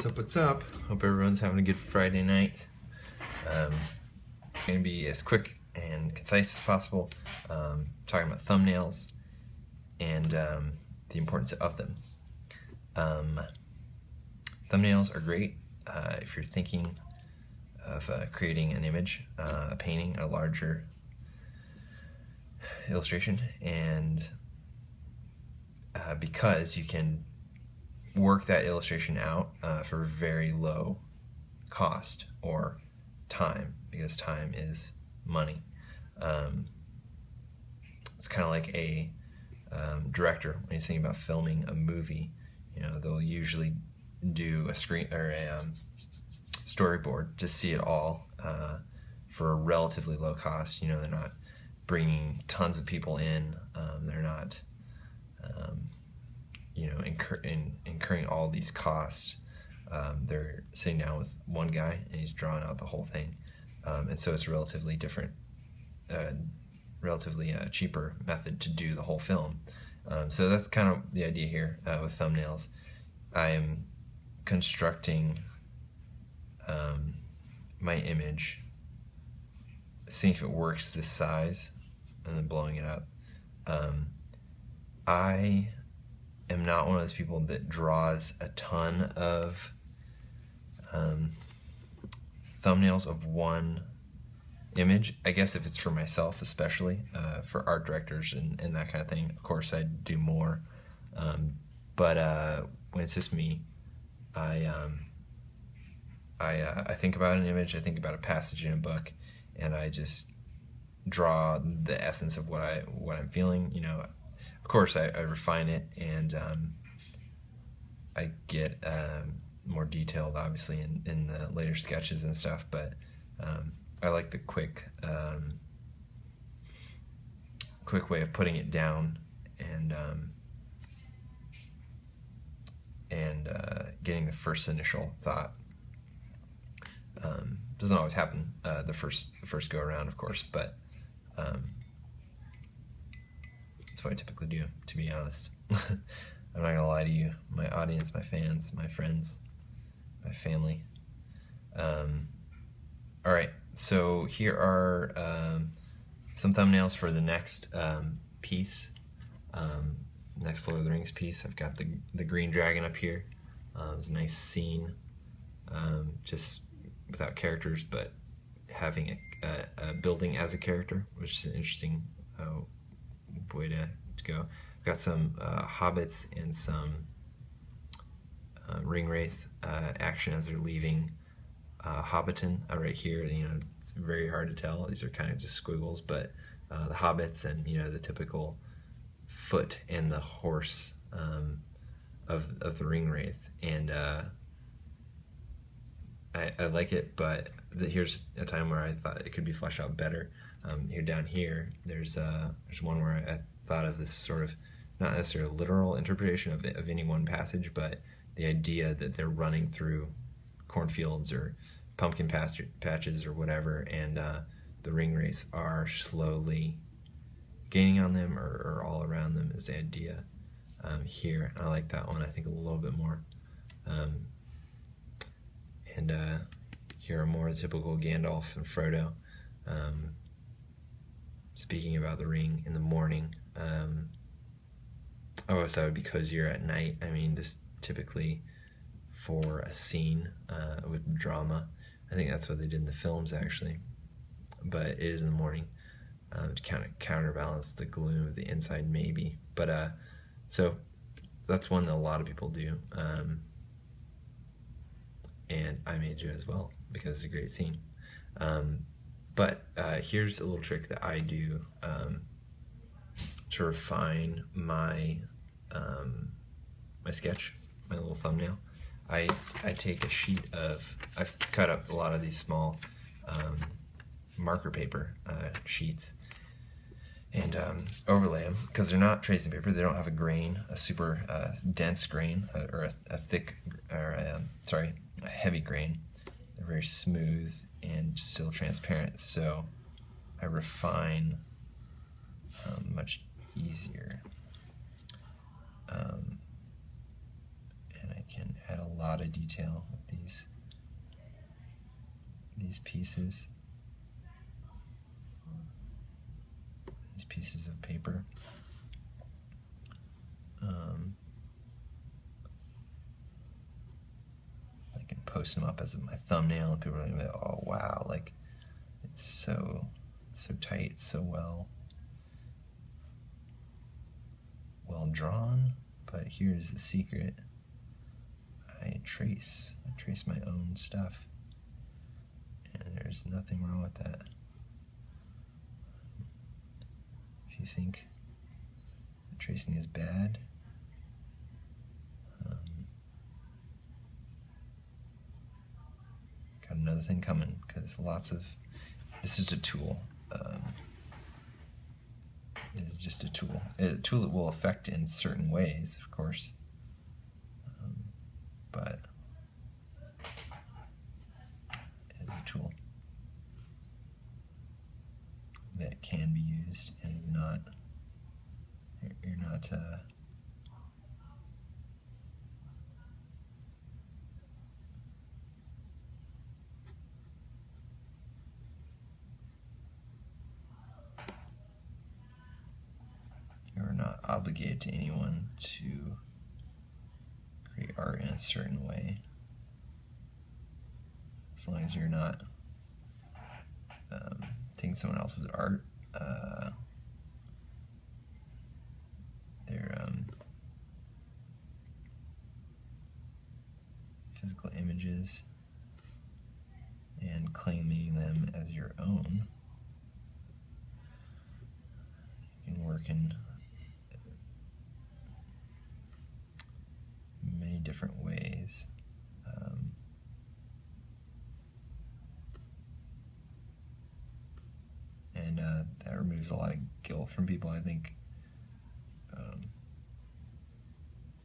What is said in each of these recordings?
What's up? Hope everyone's having a good Friday night. Going to be as quick and concise as possible, talking about thumbnails and the importance of them. Thumbnails are great if you're thinking of creating an image, a painting, a larger illustration, and because you can work that illustration out for very low cost or time, because time is money. It's kind of like a director when he's thinking about filming a movie. You know, they'll usually do a screen or a storyboard to see it all for a relatively low cost. You know, they're not bringing tons of people in. They're not incurring all these costs. They're sitting down with one guy and he's drawing out the whole thing, and so it's a relatively different, cheaper method to do the whole film. So that's kind of the idea here with thumbnails. I am constructing my image, seeing if it works this size, and then blowing it up. I am not one of those people that draws a ton of thumbnails of one image. I guess if it's for myself, especially for art directors and that kind of thing, of course I'd do more. But when it's just me, I think about an image, I think about a passage in a book, and I just draw the essence of what I'm feeling. You know, of course I refine it, and I get more detailed, obviously, in the later sketches and stuff. But I like the quick way of putting it down and getting the first initial thought. Doesn't always happen the first go around, of course, but that's what I typically do, to be honest. I'm not gonna lie to you, my audience, my fans, my friends, my family. Alright, so here are some thumbnails for the next piece, next Lord of the Rings piece. I've got the green dragon up here. It's a nice scene, just without characters, but having a building as a character, which is an interesting way to go. I've got some hobbits and some ringwraith action as they're leaving Hobbiton right here. You know, it's very hard to tell. These are kind of just squiggles, but the hobbits and, you know, the typical foot and the horse of the ringwraith, and I like it, but here's a time where I thought it could be fleshed out better. Down here, there's one where I thought of this sort of, not necessarily a literal interpretation of any one passage, but the idea that they're running through cornfields or pumpkin patches or whatever, and the ringwraiths are slowly gaining on them or all around them is the idea here. I like that one, I think, a little bit more. And here are more typical Gandalf and Frodo speaking about the ring in the morning. Oh, so that would be cozier at night. I mean, just typically for a scene with drama. I think that's what they did in the films, actually. But it is in the morning to kind of counterbalance the gloom of the inside, maybe. But so that's one that a lot of people do. And I may do as well, because it's a great scene. But here's a little trick that I do to refine my my sketch, my little thumbnail. I take a sheet of, I've cut up a lot of these small marker paper sheets, and overlay them, because they're not tracing paper. They don't have a grain, a super dense grain, or a thick, or a heavy grain. They're very smooth and still transparent, so I refine much easier. And I can add a lot of detail with these pieces. These pieces of paper. I can post them up as my thumbnail, and people are gonna be like, "Oh wow, like it's so tight, so well drawn." But here's the secret: I trace my own stuff, and there's nothing wrong with that. If you think the tracing is bad, got another thing coming, because this is a tool. This is just a tool that will affect in certain ways, of course, but it is a tool that can be used and is not, you're not obligated to anyone to create art in a certain way, as long as you're not taking someone else's art. Their physical images and claiming them as your own. You can work in many different ways. And that removes a lot of guilt from people. I think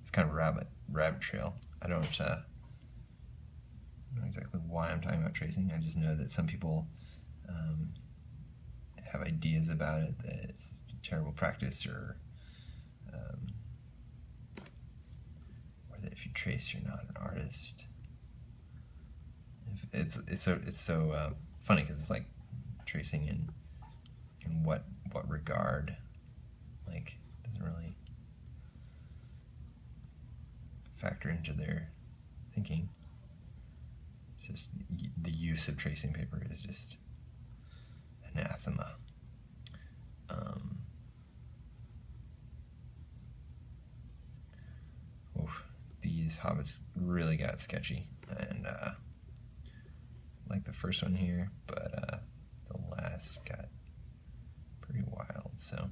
it's kind of a rabbit trail. I don't know exactly why I'm talking about tracing. I just know that some people have ideas about it, that it's a terrible practice, or that if you trace, you're not an artist. It's so funny, because it's like tracing in what regard, like, doesn't really factor into their thinking. It's just the use of tracing paper is just anathema. These hobbits really got sketchy, and like the first one here, but the last got pretty wild. So,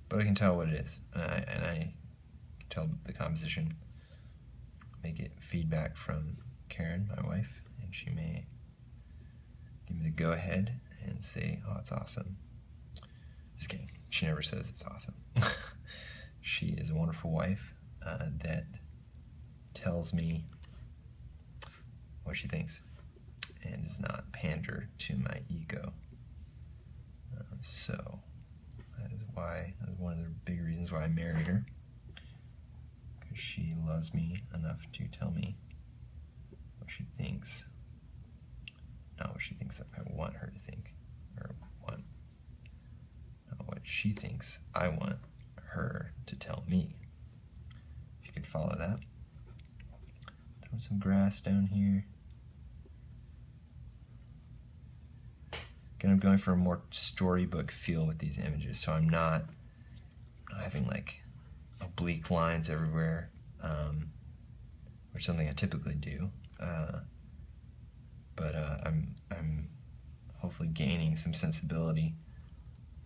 but I can tell what it is, and I can tell the composition. May get feedback from Karen, my wife, and she may give me the go-ahead and say, "Oh, it's awesome." Just kidding. She never says it's awesome. She is a wonderful wife that tells me what she thinks and does not pander to my ego. So that is one of the big reasons why I married her, because she loves me enough to tell me what she thinks, not what she thinks I want her to think, or not what she thinks I want her to tell me. If you could follow that. Throw some grass down here. Again, I'm going for a more storybook feel with these images, so I'm not having like oblique lines everywhere, which is something I typically do. But I'm hopefully gaining some sensibility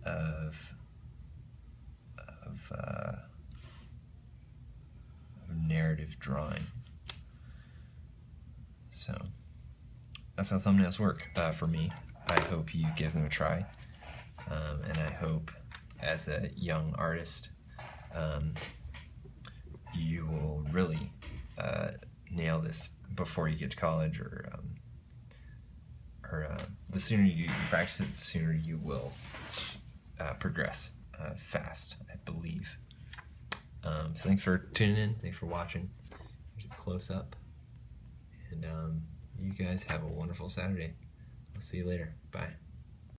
of narrative drawing. So that's how thumbnails work for me. I hope you give them a try, and I hope as a young artist you will really nail this before you get to college, or the sooner you practice it, the sooner you will progress fast, I believe. So thanks for tuning in. Thanks for watching. Here's a close up. And you guys have a wonderful Saturday. I'll see you later. Bye.